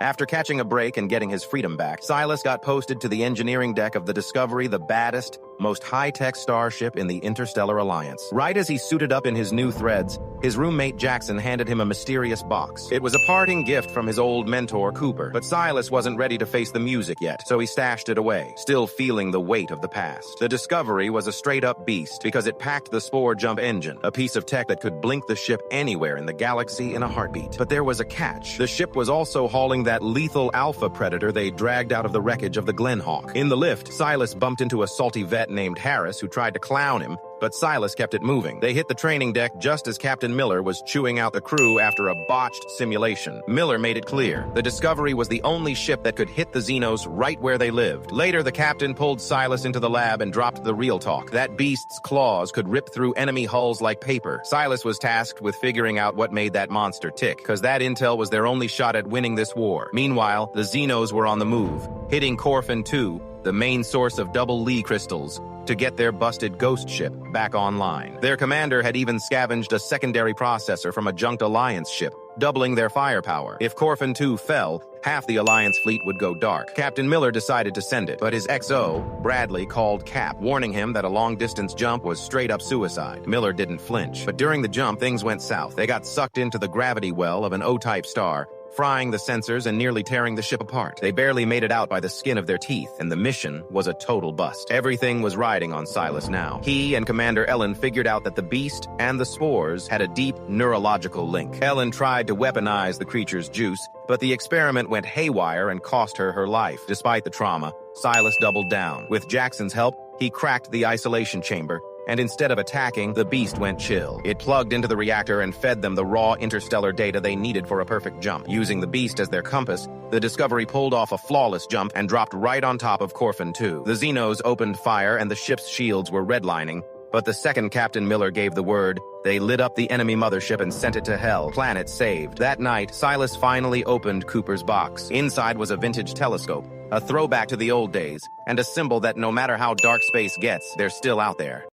After catching a break and getting his freedom back, Silas got posted to the engineering deck of the Discovery, the baddest, most high-tech starship in the Interstellar Alliance. Right as he suited up in his new threads, his roommate Jackson handed him a mysterious box. It was a parting gift from his old mentor, Cooper, but Silas wasn't ready to face the music yet, so he stashed it away, still feeling the weight of the past. The Discovery was a straight-up beast because it packed the Spore Jump engine, a piece of tech that could blink the ship anywhere in the galaxy in a heartbeat. But there was a catch. The ship was also hauling that lethal Alpha Predator they dragged out of the wreckage of the Glenhawk. In the lift, Silas bumped into a salty vet named Harris who tried to clown him, but Silas kept it moving. They hit the training deck just as Captain Miller was chewing out the crew after a botched simulation. Miller made it clear the Discovery was the only ship that could hit the Xenos right where they lived. Later, the captain pulled Silas into the lab and dropped the real talk. That beast's claws could rip through enemy hulls like paper. Silas was tasked with figuring out what made that monster tick, because that intel was their only shot at winning this war. Meanwhile, the Xenos were on the move, hitting Corfin 2, the main source of double Lee crystals, to get their busted ghost ship back online. Their commander had even scavenged a secondary processor from a junked Alliance ship, doubling their firepower. If Corfin 2 fell, half the Alliance fleet would go dark. Captain Miller decided to send it, but his XO, Bradley, called Cap, warning him that a long-distance jump was straight-up suicide. Miller didn't flinch, but during the jump, things went south. They got sucked into the gravity well of an O-type star, frying the sensors and nearly tearing the ship apart. They barely made it out by the skin of their teeth, and the mission was a total bust. Everything was riding on Silas now. He and Commander Ellen figured out that the beast and the spores had a deep neurological link. Ellen tried to weaponize the creature's juice, but the experiment went haywire and cost her her life. Despite the trauma, Silas doubled down. With Jackson's help, he cracked the isolation chamber, and instead of attacking, the beast went chill. It plugged into the reactor and fed them the raw interstellar data they needed for a perfect jump. Using the beast as their compass, the Discovery pulled off a flawless jump and dropped right on top of Corfin 2. The Xenos opened fire and the ship's shields were redlining, but the second Captain Miller gave the word, they lit up the enemy mothership and sent it to hell. Planet saved. That night, Silas finally opened Cooper's box. Inside was a vintage telescope, a throwback to the old days, and a symbol that no matter how dark space gets, they're still out there.